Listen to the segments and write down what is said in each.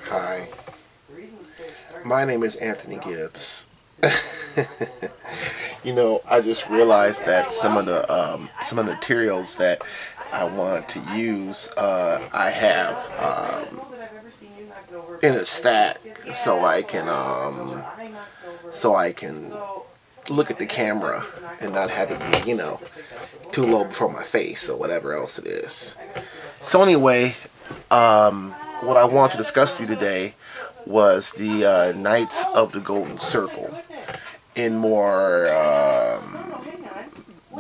Hi, my name is Anthony Gibbs. I just realized that some of the materials that I want to use, I have in a stack, so I can look at the camera and not have it be, too low before my face or whatever else it is. So anyway, what I want to discuss with you today was the Knights of the Golden Circle in more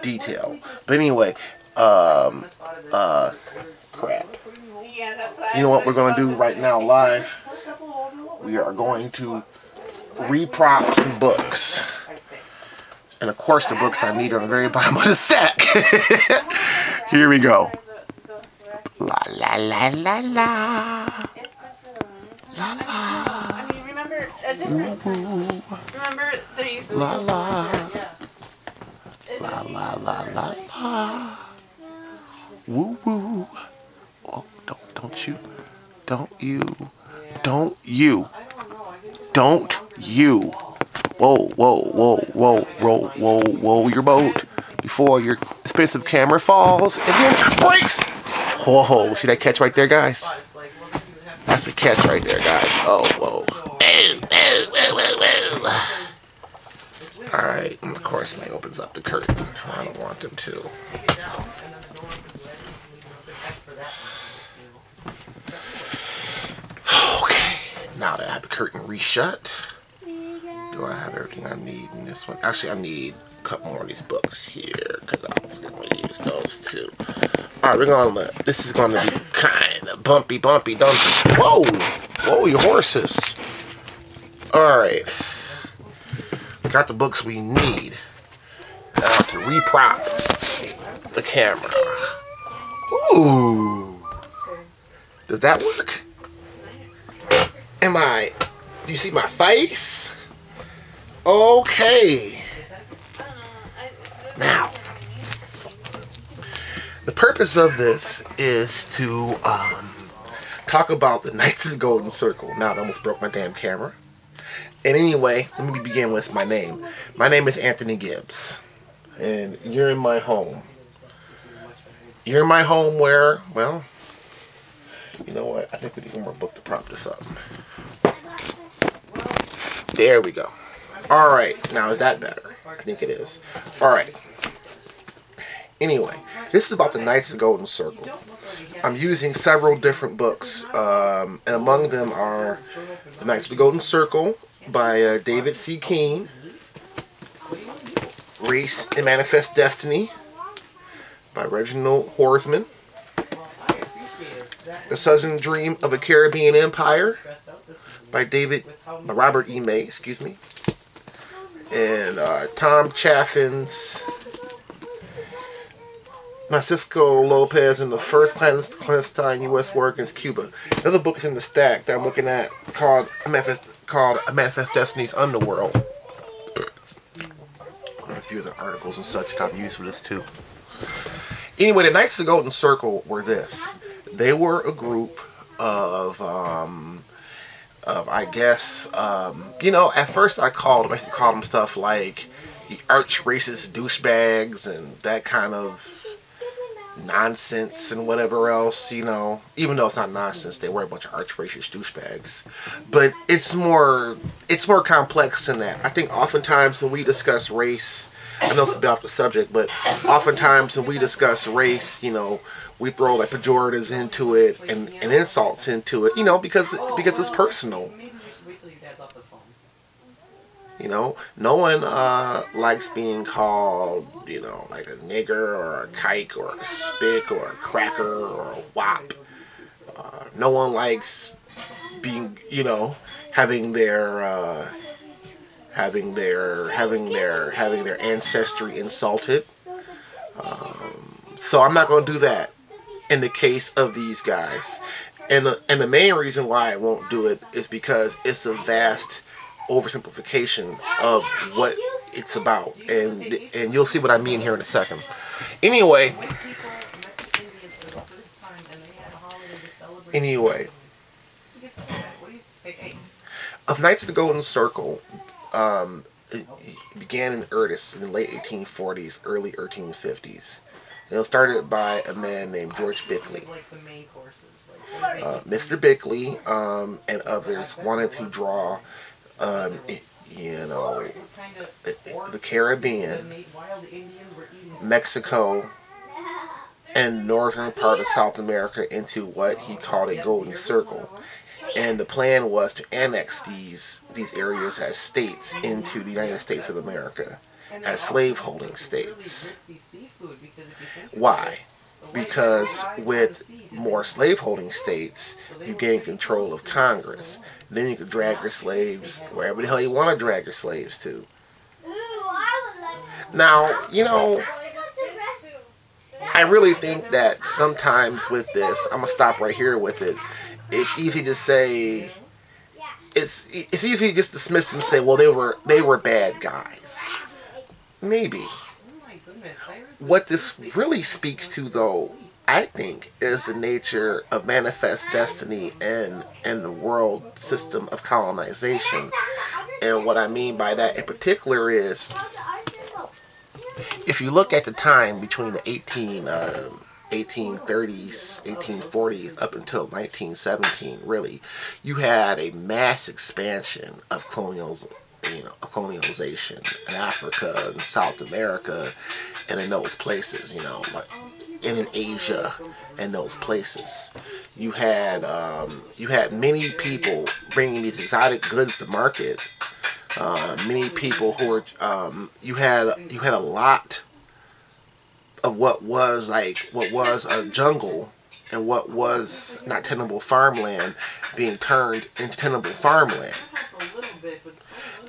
detail. But anyway, crap. You know what we're going to do right now live? We are going to reprop some books. And of course the books I need are on the very bottom of the stack. Here we go. La la la la la. La la. Woo woo. La la. La la la la la. Woo woo. Oh, don't you. Whoa your boat before your expensive camera falls and then breaks. Whoa, see that catch right there, guys? That's a catch right there, guys. Oh, whoa. Alright, and of course, he opens up the curtain. I don't want them to. Okay, now that I have the curtain reshut, do I have everything I need in this one? Actually, I need a couple more of these books here, because I was going to use those too. Alright, this is going to be kind of bumpy, dumpy. Whoa, your horses. Alright. We got the books we need. Now to reprop the camera. Ooh. Does that work? Do you see my face? Okay. Now, the purpose of this is to talk about the Knights of the Golden Circle. Now, I almost broke my damn camera. And anyway, let me begin with my name. My name is Anthony Gibbs. And you're in my home. You're in my home where, well, you know what? I think we need one more book to prop this up. There we go. Alright, now is that better? I think it is. Alright. Anyway, this is about the Knights of the Golden Circle. I'm using several different books, and among them are The Knights of the Golden Circle by David C. Keene, Race and Manifest Destiny by Reginald Horsman, The Southern Dream of a Caribbean Empire by Robert E. May, and Tom Chaffin's Francisco Lopez and the First Clandestine U.S. War Against Cuba. Another book is in the stack that I'm looking at called A Manifest Destiny's Underworld. There's a few other articles and such that I've used for this too. Anyway, the Knights of the Golden Circle were this. They were a group of I guess, at first I called them stuff like the arch racist douchebags and that kind of nonsense and whatever else, even though it's not nonsense, they were a bunch of arch racist douchebags. But it's more complex than that. I think oftentimes when we discuss race, I know it's a bit off the subject, but oftentimes when we discuss race, we throw like pejoratives into it and insults into it, because it's personal. No one likes being called, like a nigger or a kike or a spick or a cracker or a wop. No one likes being, having their ancestry insulted. So I'm not going to do that in the case of these guys. And the main reason why I won't do it is because it's a vast oversimplification of what it's about, and you'll see what I mean here in a second. Anyway, Of Knights of the Golden Circle, it began in earnest in the late 1840s, early 1850s. It was started by a man named George Bickley. Mr. Bickley and others wanted to draw, you know, the Caribbean, Mexico, and northern part of South America into what he called a golden circle. And the plan was to annex these areas as states into the United States of America, as slaveholding states. Why? Because with more slaveholding states, you gain control of Congress. Then you can drag your slaves wherever the hell you want to drag your slaves to. Now, you know, I really think that sometimes with this, I'm going to stop right here with it. It's easy to say, it's easy to just dismiss them and say, well, they were bad guys. Maybe. What this really speaks to, though, I think, is the nature of manifest destiny and the world system of colonization. And what I mean by that in particular is, if you look at the time between the 1830s, 1840s, up until 1917, really, you had a mass expansion of colonialization in Africa and South America and in those places, you know, like, and in Asia and those places. You had many people bringing these exotic goods to market. Many people who were you had a lot of what was a jungle and what was not tenable farmland being turned into tenable farmland.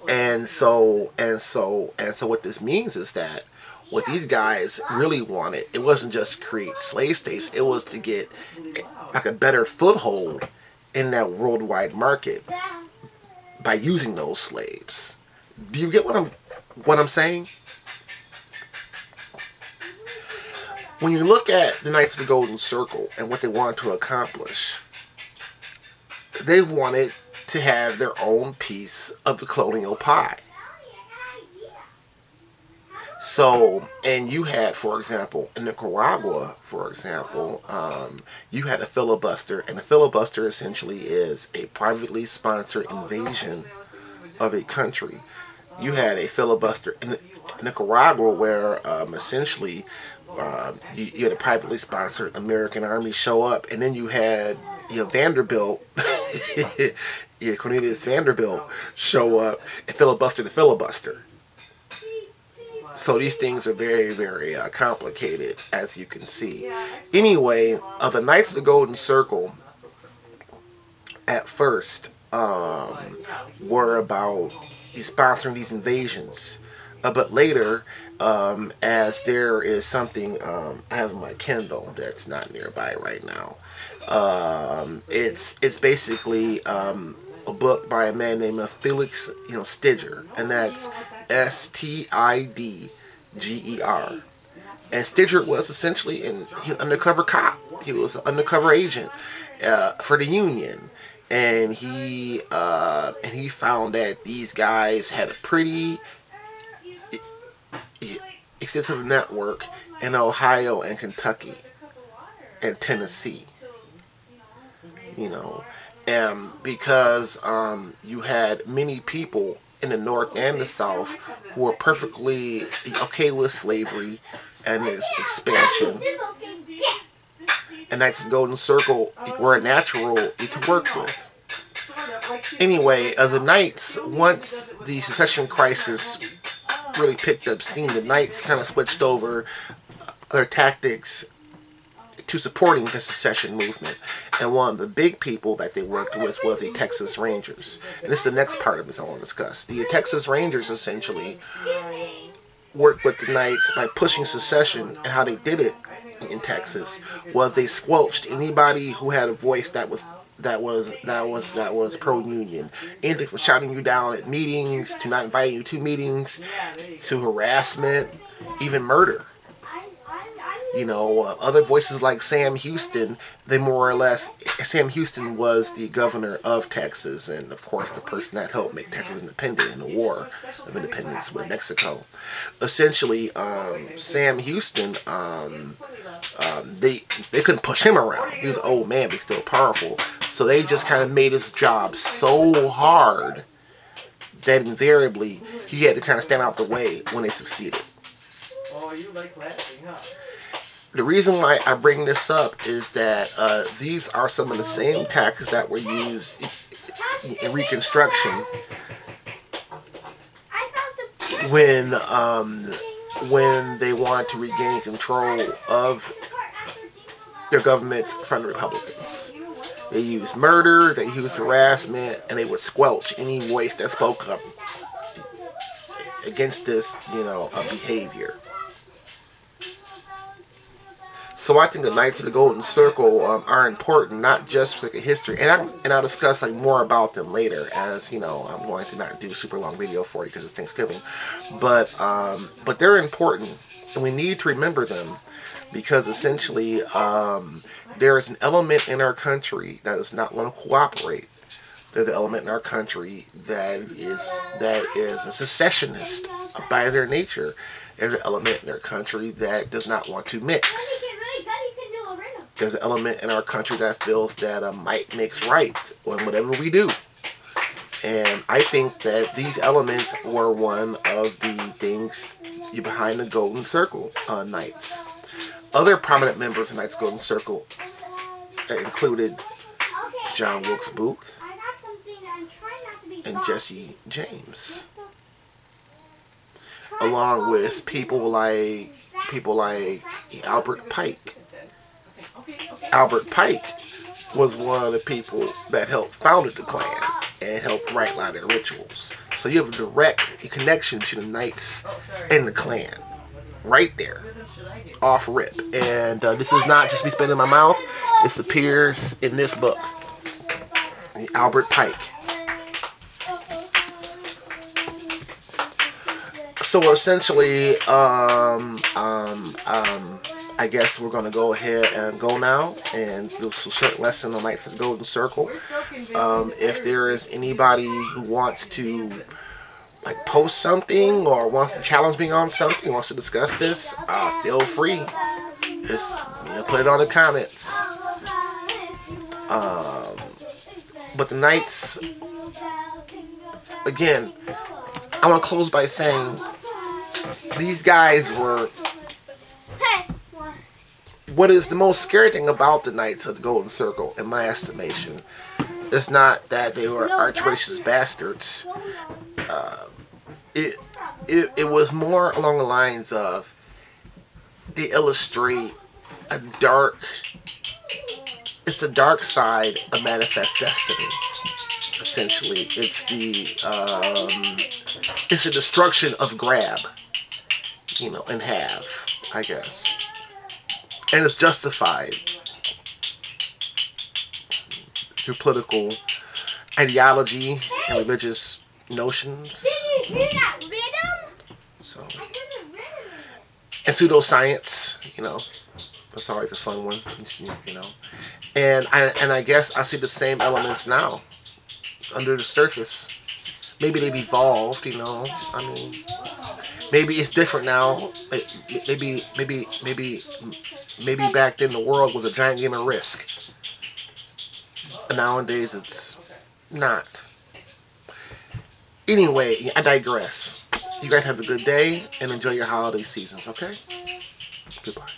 And so what this means is that what these guys really wanted, it wasn't just to create slave states, it was to get like a better foothold in that worldwide market by using those slaves. Do you get what I'm saying? When you look at the Knights of the Golden Circle and what they wanted to accomplish, they wanted to have their own piece of the colonial pie. So, and you had, for example, in Nicaragua, for example, you had a filibuster, and a filibuster essentially is a privately sponsored invasion of a country. You had a filibuster in Nicaragua where essentially you had a privately sponsored American army show up, and then you had Vanderbilt, Cornelius Vanderbilt show up and filibuster the filibuster. So these things are very, very complicated, as you can see. Anyway, the Knights of the Golden Circle, at first, were about sponsoring these invasions. But later, as there is something, I have my Kindle that's not nearby right now. It's basically a book by a man named Felix Stiger, and that's Stidger. And Stiger was essentially an undercover cop. He was an undercover agent for the Union, and he found that these guys had a pretty extensive network in Ohio and Kentucky and Tennessee. Because you had many people in the North and the South who were perfectly okay with slavery and its expansion. And Knights of the Golden Circle were a natural to work with. Anyway, the Knights, once the secession crisis really picked up steam, the Knights kind of switched over their tactics to supporting the secession movement. And one of the big people that they worked with was the Texas Rangers. And this is the next part of this I want to discuss. The Texas Rangers essentially worked with the Knights by pushing secession, and how they did it in Texas was they squelched anybody who had a voice that was pro-union. Anything from shouting you down at meetings, to not inviting you to meetings, to harassment, even murder. You know, other voices like Sam Houston, they more or less, Sam Houston was the governor of Texas, and of course the person that helped make Texas independent in the War of Independence with Mexico. Essentially, Sam Houston, they couldn't push him around. He was an old man, but he's still powerful. So they just kind of made his job so hard that invariably he had to kind of stand out the way when they succeeded. Oh, you like laughing, huh? The reason why I bring this up is that these are some of the same tactics that were used in Reconstruction when they wanted to regain control of their government from the Republicans. They used murder, they used harassment, and they would squelch any voice that spoke up against this, behavior. So I think the Knights of the Golden Circle are important, not just for history, and I'll discuss more about them later, as I'm going to not do a super long video for you because it's Thanksgiving, but they're important, and we need to remember them because essentially there is an element in our country that does not want to cooperate. There's an element in our country that is a secessionist by their nature. There's an element in our country that does not want to mix. There's an element in our country that feels that might makes right on whatever we do. And I think that these elements were one of the things behind the Golden Circle Knights. Other prominent members of Knights Golden Circle included John Wilkes Booth and Jesse James, along with people like Albert Pike. Albert Pike was one of the people that helped founded the Klan and helped write a lot of their rituals. So you have a direct connection between the Knights and the Klan, right there, off rip. And this is not just me spitting in my mouth. This appears in this book, Albert Pike. So essentially, I guess we're going to go ahead and go now and do a short lesson on Knights of the Golden Circle. If there is anybody who wants to post something or wants to challenge me on something, wants to discuss this, feel free. Just put it on the comments. But the Knights, again, I want to close by saying these guys were. What is the most scary thing about the Knights of the Golden Circle, in my estimation, is not that they were arch-racist bastards. It was more along the lines of they illustrate it's the dark side of manifest destiny. Essentially, it's the destruction of grab, and have, I guess. And it's justified through political ideology and religious notions. Did you hear that rhythm? So, and pseudoscience, that's always a fun one, And I guess I see the same elements now under the surface. Maybe they've evolved, I mean, maybe it's different now. Maybe back then the world was a giant game of Risk. And nowadays it's not. Anyway, I digress. You guys have a good day and enjoy your holiday seasons, okay? Goodbye.